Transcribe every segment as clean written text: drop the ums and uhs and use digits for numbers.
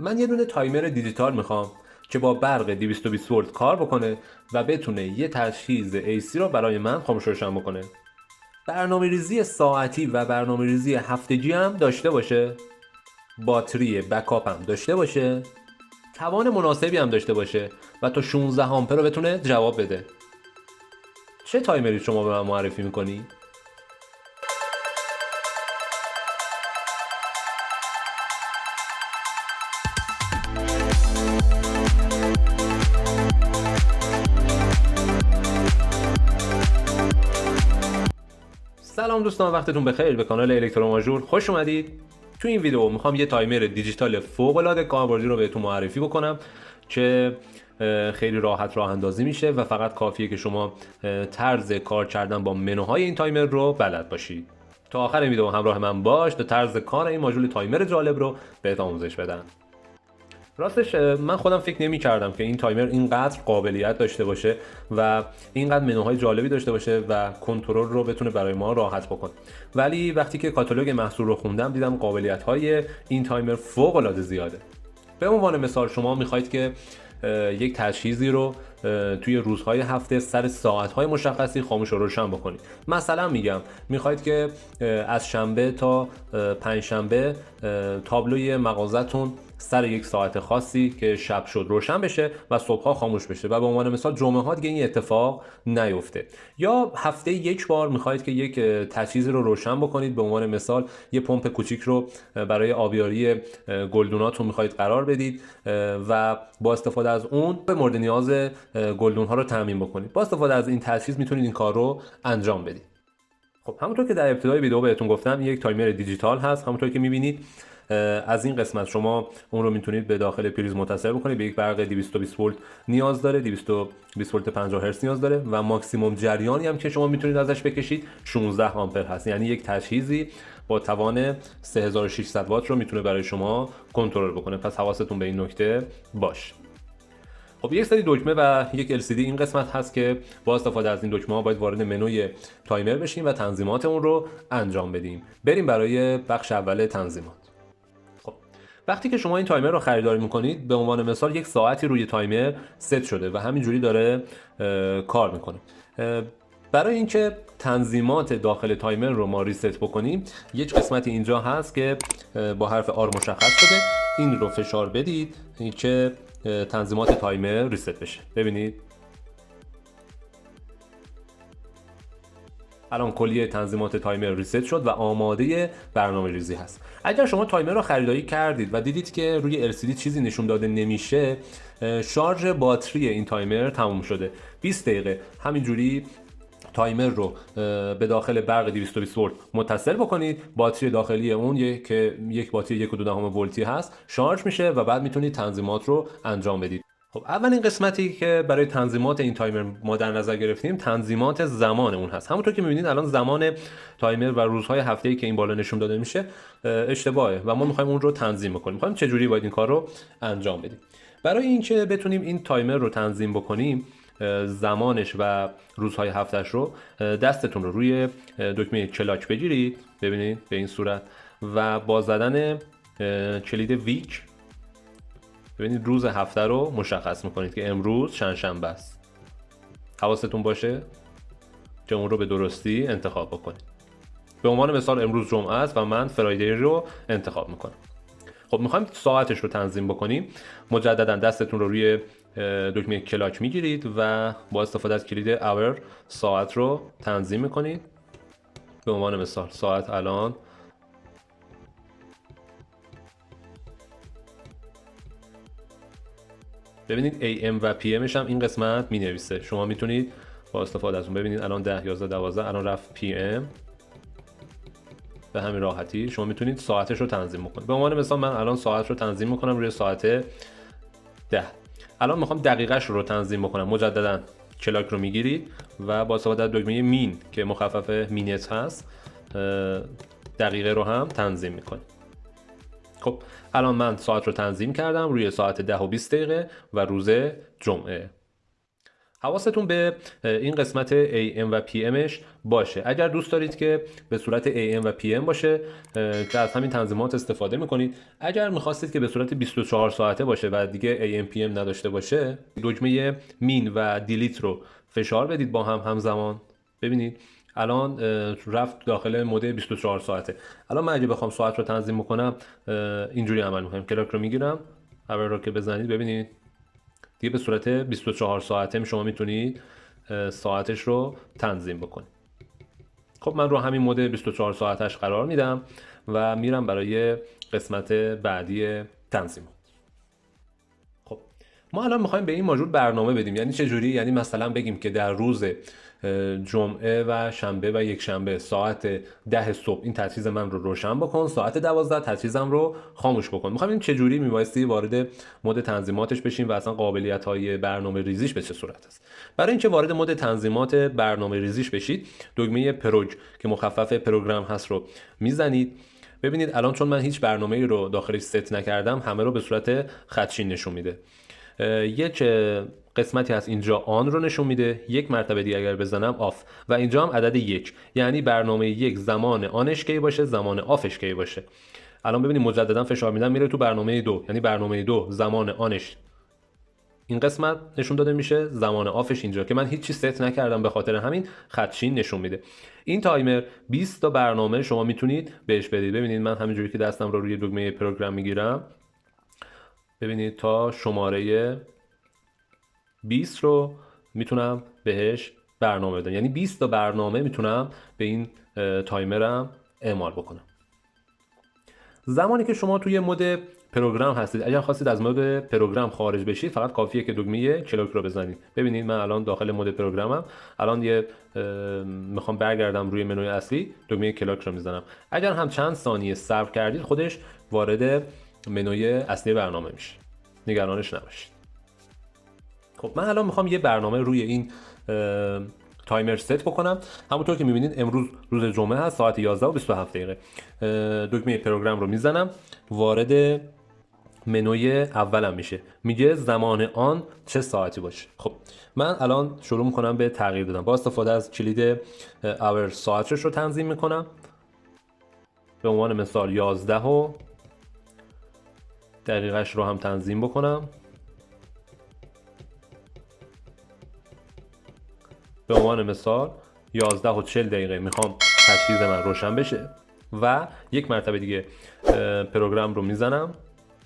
من یه دونه تایمر دیجیتال میخوام که با برق 220 ولت کار بکنه و بتونه یه تجهیز AC رو برای من خاموش و روشن بکنه. برنامه‌ریزی ساعتی و برنامه‌ریزی هفتگی هم داشته باشه. باتری بکاپ هم داشته باشه. توان مناسبی هم داشته باشه و تا 16 آمپر رو بتونه جواب بده. چه تایمری شما به من معرفی میکنی؟ سلام دوستان، وقتتون بخیر. به کانال الکتروماژور خوش اومدید. تو این ویدیو میخوام یه تایمر دیجیتال فوق العاده کاربردی رو بهتون معرفی بکنم که خیلی راحت راه اندازی میشه و فقط کافیه که شما طرز کار کردن با منوهای این تایمر رو بلد باشید. تا آخر ویدیو همراه من باش تا طرز کار این ماژول تایمر جالب رو بهت آموزش بدم. راستش من خودم فکر نمی کردم که این تایمر اینقدر قابلیت داشته باشه و اینقدر منوهای جالبی داشته باشه و کنترل رو بتونه برای ما راحت بکنه. ولی وقتی که کاتالوگ محصول رو خوندم دیدم قابلیت های این تایمر فوق العاده زیاده. به عنوان مثال شما میخواید که یک تجهیزی رو توی روزهای هفته سر ساعتهای مشخصی خاموش و روشن بکنید. مثلا میگم میخواید که از شنبه تا پنجشنبه تابلوی مغازتون سر یک ساعت خاصی که شب شد روشن بشه و صبحها خاموش بشه و به عنوان مثال جمعه ها دیگه این اتفاق نیفته. یا هفته یک بار میخواید که یک تجهیزی رو روشن بکنید، به عنوان مثال یه پمپ کوچیک رو برای آبیاری گلدوناتون میخواید قرار بدید و با استفاده از اون به مورد نیاز گلدون ها رو تامین بکنید. با استفاده از این تجهیز میتونید این کار رو انجام بدید. خب همونطور که در ابتدای ویدیو بهتون گفتم یک تایمر دیجیتال هست. همونطور که میبینید از این قسمت شما اون رو میتونید به داخل پریز متصل بکنید. به یک برق 220 ولت نیاز داره، 220 ولت 50 هرتز نیاز داره و ماکسیموم جریانی هم که شما میتونید ازش بکشید 16 آمپر هست. یعنی یک تجهیزی با توان 3600 وات رو میتونه برای شما کنترل بکنه. پس حواستون به این نکته باشه. خب یک سری دکمه و یک LCD این قسمت هست که با استفاده از این دکمه ها باید وارد منوی تایمر بشیم و تنظیمات اون رو انجام بدیم. بریم برای بخش اول تنظیمات. خب وقتی که شما این تایمر رو خریداری میکنید، به عنوان مثال یک ساعتی روی تایمر ست شده و همینجوری داره کار میکنه. برای اینکه تنظیمات داخل تایمر رو ما ریست بکنیم، یک قسمتی اینجا هست که با حرف R مشخص شده. این رو فشار بدید که تنظیمات تایمر ریست بشه. ببینید الان کلیه تنظیمات تایمر ریست شد و آماده برنامه ریزی هست. اگر شما تایمر رو خریداری کردید و دیدید که روی LCD چیزی نشون داده نمیشه، شارژ باتری این تایمر تموم شده. 20 دقیقه همینجوری تایمر رو به داخل برق 220 ولت متصل بکنید. باتری داخلی اون یک باتری 1.2 ولتی هست، شارژ میشه و بعد میتونید تنظیمات رو انجام بدید. خب اولین قسمتی که برای تنظیمات این تایمر ما در نظر گرفتیم تنظیمات زمان اون هست. همونطور که می‌بینید الان زمان تایمر و روزهای هفته‌ای که این بالا نشون داده میشه اشتباهه و ما می‌خوایم اون رو تنظیم بکنیم. می‌خوایم چه جوری باید این کار رو انجام بدیم. برای اینکه بتونیم این تایمر رو تنظیم بکنیم، زمانش و روزهای هفتهش رو دستتون رو روی دکمه کلاک بگیرید. ببینید به این صورت و با زدن کلید ویک ببینید روز هفته رو مشخص میکنید که امروز شنبه است. حواستون باشه که اون رو به درستی انتخاب بکنید. به عنوان مثال امروز جمعه است و من فرایدی رو انتخاب میکنم. خب میخوایم ساعتش رو تنظیم بکنیم. مجددا دستتون رو روی دکمه کلاک میگیرید و با استفاده از کلید اور ساعت رو تنظیم میکنید. به عنوان مثال ساعت الان ببینید AM و PMش هم این قسمت می نویسه. شما میتونید با استفاده از اون ببینید الان 10 11 12 الان رفت PM. به همین راحتی شما میتونید ساعتش رو تنظیم بکنید. به عنوان مثال من الان ساعت رو تنظیم میکنم روی ساعت 10. الان میخوام دقیقش رو تنظیم بکنم. مجددا کلاک رو میگیرید و با استفاده از دکمه مین که مخفف مینت هست دقیقه رو هم تنظیم میکنید. خب الان من ساعت رو تنظیم کردم روی ساعت 10 و 20 دقیقه و روز جمعه. حواستون به این قسمت AM و PMش باشه. اگر دوست دارید که به صورت AM و PM باشه که از همین تنظیمات استفاده میکنید. اگر میخواستید که به صورت 24 ساعته باشه و دیگه AM PM نداشته باشه، دکمه مین و دیلیت رو فشار بدید با همزمان. ببینید الان رفت داخل مود 24 ساعته. الان من اگه بخوام ساعت رو تنظیم بکنم اینجوری عمل میکنم. کلاک رو میگیرم، اول رو که بزنید ببینید دیگه به صورت 24 ساعته شما میتونید ساعتش رو تنظیم بکنید. خب من رو همین مود 24 ساعتش قرار میدم و میرم برای قسمت بعدی تنظیم. خب ما الان میخوایم به این ماژول برنامه بدیم. یعنی چه جوری؟ یعنی مثلا بگیم که در روز جمعه و شنبه و یک شنبه ساعت 10 صبح این تجهیز من رو روشن بکن، ساعت 12 تجهیزم رو خاموش بکن. میخوایم این چه جوری میبایستی وارد مود تنظیماتش بشیم و اصلا قابلیت های برنامه ریزیش به چه صورت است. برای اینکه وارد مود تنظیمات برنامه ریزیش بشید، دکمه پروگ که مخفف پروگرام هست رو میزنید. ببینید الان چون من هیچ برنامه‌ای رو داخلش ست نکردم، همه رو به صورت خطچین نشون میده. یک قسمتی هست اینجا آن رو نشون میده، یک مرتبه دیگه اگر بزنم آف، و اینجا هم عدد 1. یعنی برنامه 1 زمان آنش کی باشه، زمان آفش کی باشه. الان ببینید مجددا فشار میدم میره تو برنامه 2. یعنی برنامه 2 زمان آنش این قسمت نشون داده میشه، زمان آفش اینجا، که من هیچی ست نکردم به خاطر همین خطچین نشون میده. این تایمر 20 تا برنامه شما میتونید بهش بدید. ببینید من همینجوری که دستم رو روی دکمه پروگرام میگیرم، ببینید تا شماره 20 رو میتونم بهش برنامه بدم. یعنی 20 تا برنامه میتونم به این تایمرم اعمال بکنم. زمانی که شما توی مود پروگرام هستید، اگر خواستید از مود پروگرام خارج بشید، فقط کافیه که دکمه کلاک رو بزنید. ببینید من الان داخل مود پروگرامم. الان میخوام برگردم روی منوی اصلی، دکمه کلاک رو میزنم. اگر هم چند ثانیه صبر کردید، خودش وارد منوی اصلی برنامه میشه. نگرانش نباشید. خب من الان میخوام یه برنامه روی این تایمر ست بکنم. همونطور که میبینید امروز روز جمعه هست، ساعت 11 و 27 دقیقه. دکمه پروگرام رو میزنم، وارد منوی اولم میشه، میگه زمان آن چه ساعتی باشه. خب من الان شروع میکنم به تغییر دادن. با استفاده از کلید اور ساعتش رو تنظیم میکنم. به عنوان مثال 11 و دقیقش رو هم تنظیم بکنم. به عنوان مثال 11 و 40 دقیقه میخوام تجهیز من روشن بشه و یک مرتبه دیگه پروگرام رو میزنم.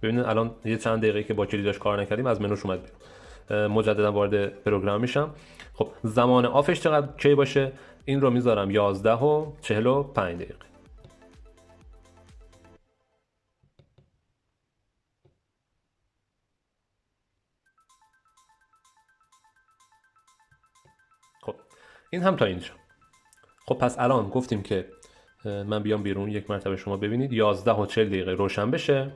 ببینید الان یه چند دقیقه که با کلیداش کار نکردیم از منوش اومد بیرون. مجددا وارد پروگرام میشم. خب زمان آفش چقدر کی باشه؟ این رو میذارم 11 و 45 دقیقه. خب این هم تا اینجا. خب پس الان گفتیم که من بیام بیرون، یک مرتبه شما ببینید 11 و 40 دقیقه روشن بشه.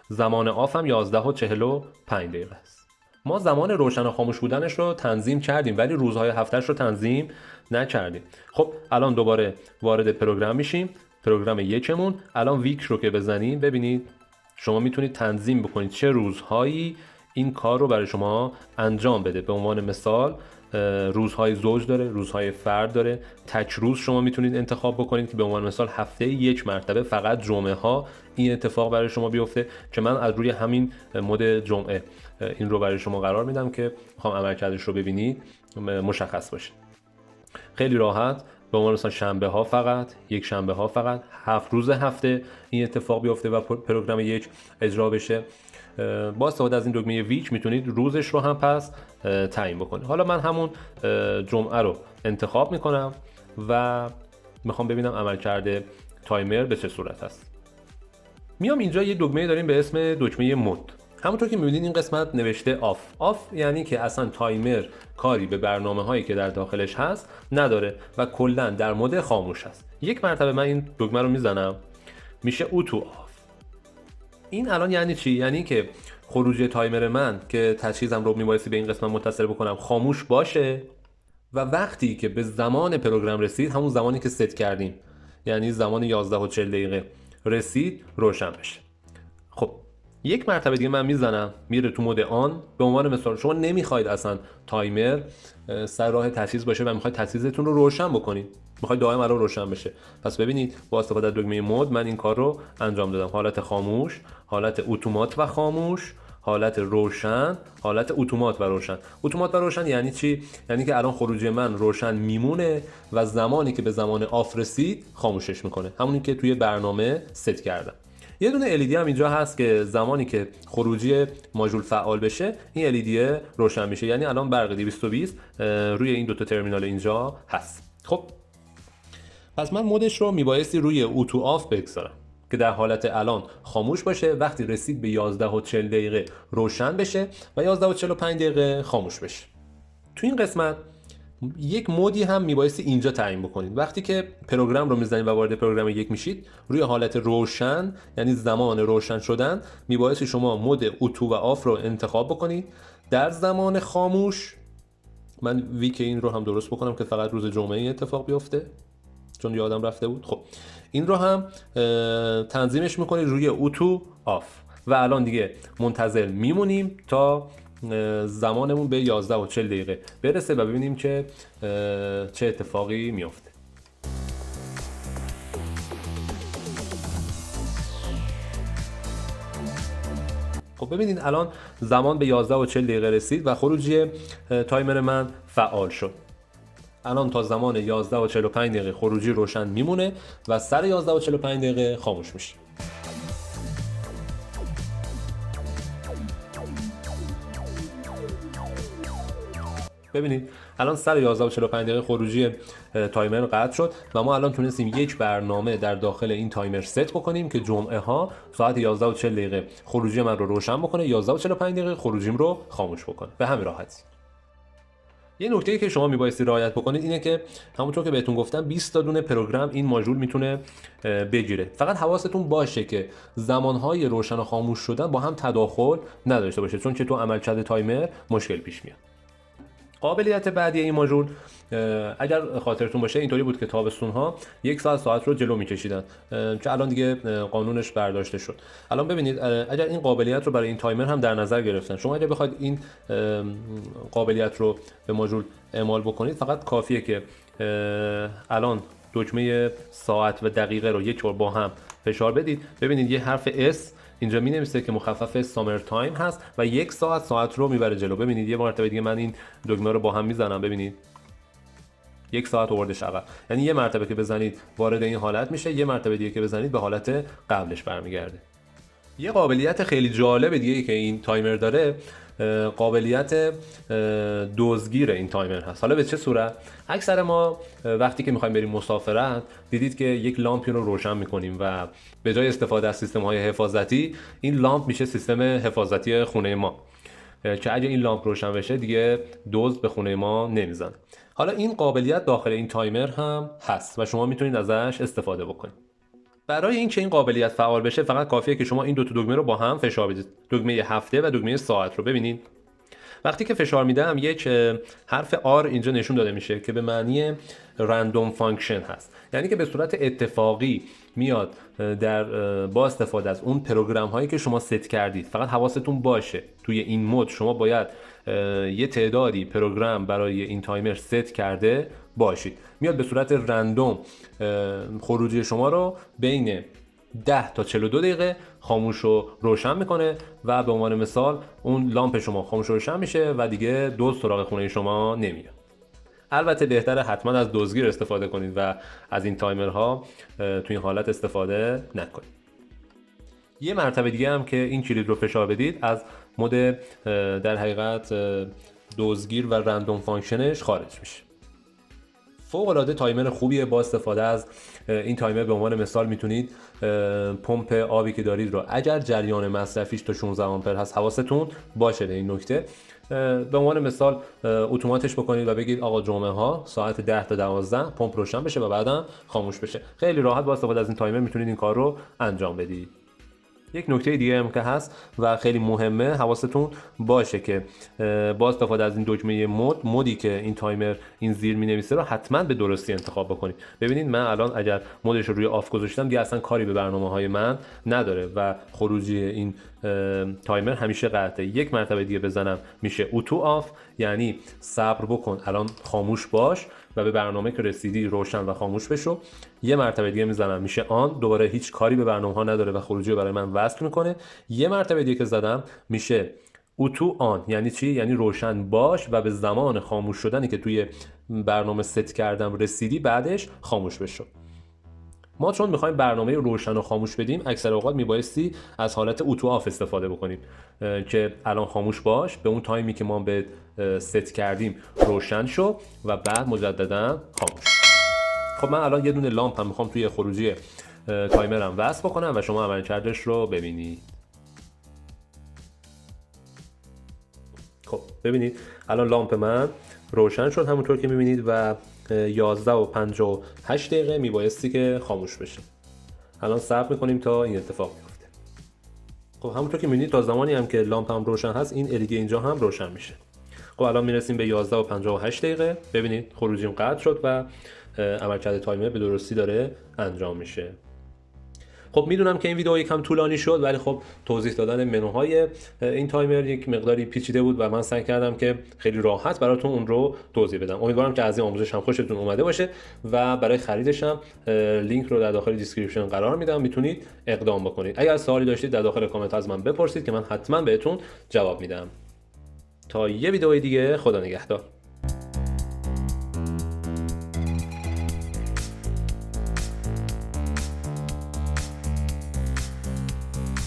زمان آف هم 11 و 45 دقیقه است. ما زمان روشن و خاموش بودنش رو تنظیم کردیم ولی روزهای هفتهش رو تنظیم نکردیم. خب الان دوباره وارد پروگرام میشیم. پروگرام یکمون الان ویک رو که بزنیم، ببینید شما میتونید تنظیم بکنید چه روزهایی این کار رو برای شما انجام بده. به عنوان مثال روزهای زوج داره، روزهای فرد داره، تک روز شما میتونید انتخاب بکنید که به عنوان مثال هفته یک مرتبه فقط جمعه ها این اتفاق برای شما بیفته، که من از روی همین مود جمعه این رو برای شما قرار میدم که میخوام عملکردش رو ببینید مشخص باشه. خیلی راحت به عنوان مثلا شنبه ها فقط، یک شنبه ها فقط، 7 روز هفته این اتفاق بیفته و پروگرام یک اجرا بشه. با استفاده از این دکمه ویک میتونید روزش رو هم پس تعیین بکنید. حالا من همون جمعه رو انتخاب میکنم و میخوام ببینم عملکرد تایمر به چه صورت است. میام اینجا یه دکمه داریم به اسم دکمه مود. همونطور که میبینید این قسمت نوشته آف یعنی که اصلا تایمر کاری به برنامه هایی که در داخلش هست نداره و کلا در مود خاموش هست. یک مرتبه من این دکمه رو میزنم، میشه اوتو آف. این الان یعنی چی؟ یعنی که خروجی تایمر من که تجهیزم رو میبایستی به این قسمت متصل بکنم خاموش باشه و وقتی که به زمان پروگرام رسید، همون زمانی که ست کردیم، یعنی زمان 11 و 40 دقیقه رسید، روشن بشه. خب یک مرتبه دیگه من میزنم میره تو مود آن. به عنوان مثال شما نمیخواید اصلا تایمر سر راه تجهیز باشه و میخواید تجهیزتون رو روشن بکنید، میخواید دائم الان روشن بشه. پس ببینید با استفاده از دکمه مود من این کار رو انجام دادم. حالت خاموش، حالت اتومات و خاموش، حالت روشن، حالت اتومات و روشن. اتومات و روشن یعنی چی؟ یعنی که الان خروجی من روشن میمونه و زمانی که به زمان آف رسید خاموشش میکنه، همونی که توی برنامه ست کردم. یه دونه LED هم اینجا هست که زمانی که خروجی ماژول فعال بشه این LED روشن میشه، یعنی الان برق 220 روی این دوتا ترمینال اینجا هست. خب پس من مودش رو میبایستی روی اوتو آف بگذارم که در حالت الان خاموش باشه، وقتی رسید به 11:40 دقیقه روشن بشه و 11:45 دقیقه خاموش بشه. تو این قسمت یک مودی هم میبایستی اینجا تعیین بکنید. وقتی که پروگرام رو میزنید و وارد پروگرام یک میشید، روی حالت روشن یعنی زمان روشن شدن میبایستی شما مود اتو و آف رو انتخاب بکنید. در زمان خاموش من ویک این رو هم درست بکنم که فقط روز جمعه این اتفاق بیفته چون یادم رفته بود. خب این رو هم تنظیمش میکنید روی اتو آف و الان دیگه منتظر میمونیم تا زمانمون به 11:40 دقیقه برسه و ببینیم که چه اتفاقی میفته. خب ببینید الان زمان به 11:40 دقیقه رسید و خروجی تایمر من فعال شد. الان تا زمان 11:45 دقیقه خروجی روشن میمونه و سر 11:45 دقیقه خاموش میشه. ببینید الان سر 11:45 دقیقه خروجی تایمر قطع شد و ما الان تونستیم یک برنامه در داخل این تایمر ست بکنیم که جمعه ها ساعت 11:40 دقیقه خروجی من رو روشن بکنه، 11:45 دقیقه خروجیم رو خاموش بکنه. به همین راحتی. یه نکته‌ای که شما میبایستی رعایت بکنید اینه که همونطور که بهتون گفتم 20 تا دونه پروگرام این ماژول میتونه بگیره. فقط حواستون باشه که زمانهای روشن و خاموش شدن با هم تداخل نداشته باشه، چون که تو عملکرد تایمر مشکل پیش میاد. قابلیت بعدی این ماژول اگر خاطرتون باشه اینطوری بود که تابستون‌ها 1 ساعت رو جلو می‌کشیدن که الان دیگه قانونش برداشته شد. الان ببینید اگر این قابلیت رو برای این تایمر هم در نظر گرفتن، شما اگر بخواید این قابلیت رو به ماژول اعمال بکنید فقط کافیه که الان دکمه ساعت و دقیقه رو یک بار با هم فشار بدید. ببینید یه حرف S اینجا می نویسه که مخفف سامر تایم هست و 1 ساعت رو میبره جلو. ببینید یه مرتبه دیگه من این دکمه رو با هم میزنم، ببینید 1 ساعت آوردش عقب. یعنی یه مرتبه که بزنید وارد این حالت میشه، یه مرتبه دیگه که بزنید به حالت قبلش برمیگرده. یه قابلیت خیلی جالب دیگه که این تایمر داره قابلیت دزدگیر این تایمر هست. حالا به چه صورت؟ اکثر ما وقتی که میخوایم بریم مسافرت دیدید که یک لامپی رو روشن میکنیم و به جای استفاده از سیستم های حفاظتی این لامپ میشه سیستم حفاظتی خونه ما که اگه این لامپ روشن بشه دیگه دزد به خونه ما نمیزنه. حالا این قابلیت داخل این تایمر هم هست و شما میتونید ازش استفاده بکنید. برای اینکه این قابلیت فعال بشه فقط کافیه که شما این دو تا دکمه رو با هم فشار بدید، دکمه هفته و دکمه ساعت رو. ببینید وقتی که فشار میدم یک حرف R اینجا نشون داده میشه که به معنی رندوم فانکشن هست، یعنی که به صورت اتفاقی میاد در با استفاده از اون پروگرام هایی که شما ست کردید. فقط حواستون باشه توی این مود شما باید یه تعدادی پروگرام برای این تایمر ست کرده باشید. میاد به صورت رندوم خروجی شما رو بین 10 تا 42 دقیقه خاموش و روشن میکنه و به عنوان مثال اون لامپ شما خاموش و روشن میشه و دیگه دزد سراغ خونه شما نمیاد. البته بهتره حتما از دزدگیر استفاده کنید و از این تایمرها تو این حالت استفاده نکنید. یه مرتبه دیگه هم که این کلید رو فشار بدید از مود در حقیقت دزدگیر و رندوم فانکشنش خارج میشه. فوق العاده تایمر خوبیه. با استفاده از این تایمر به عنوان مثال میتونید پمپ آبی که دارید رو اگر جریان مصرفیش تا 16 آمپر هست حواستون باشه به این نکته، به عنوان مثال اتوماتش بکنید و بگید آقا جمعه ها ساعت 10 تا 12 پمپ روشن بشه و بعدا خاموش بشه. خیلی راحت با استفاده از این تایمر میتونید این کار رو انجام بدید. یک نکته دیگه هم که هست و خیلی مهمه، حواستون باشه که با استفاده از این دکمه مودی که این تایمر این زیر می‌نویسه رو حتما به درستی انتخاب بکنید. ببینید من الان اگر مودش رو روی آف گذاشتم دیگه اصلا کاری به برنامه‌های من نداره و خروجی این تایمر همیشه قطعه. یک مرتبه دیگه بزنم میشه اتو آف، یعنی صبر بکن الان خاموش باش و به برنامه که رسیدی روشن و خاموش بشو. یه مرتبه دیگه میزنم میشه آن، دوباره هیچ کاری به برنامه ها نداره و خروجی رو برای من وصل میکنه. یه مرتبه دیگه که زدم میشه اتو آن، یعنی چی؟ یعنی روشن باش و به زمان خاموش شدنی که توی برنامه ست کردم رسیدی بعدش خاموش بشو. ما چون میخوایم برنامه روشن و خاموش بدیم اکثر اوقات میبایستی از حالت اتو آف استفاده بکنیم که الان خاموش باش، به اون تایمی که ما به ست کردیم روشن شو و بعد مجددا خاموش. خب من الان یه دونه لامپ هم میخوام توی خروجی تایمرم وصل بکنم و شما عملکردش رو ببینید. خب ببینید الان لامپ من روشن شد همونطور که میبینید و 11:58 دقیقه میبایستی که خاموش بشه. الان صبر میکنیم تا این اتفاق بیفته. خب همونطور که میبینید تا زمانی هم که لامپ هم روشن هست این LED اینجا هم روشن میشه. خب الان میرسیم به 11:58 دقیقه. ببینید خروجیم قطع شد و عملکرد تایمر به درستی داره انجام میشه. خب میدونم که این ویدیو یکم طولانی شد ولی خب توضیح دادن منوهای این تایمر یک مقداری پیچیده بود و من سعی کردم که خیلی راحت براتون اون رو توضیح بدم. امیدوارم که از این آموزش هم خوشتون اومده باشه و برای خریدش هم لینک رو در داخل دیسکریپشن قرار میدم، میتونید اقدام بکنید. اگر سوالی داشتید در داخل کامنت از من بپرسید که من حتما بهتون جواب میدم. تا یه ویدیو دیگه، خدا نگهدار.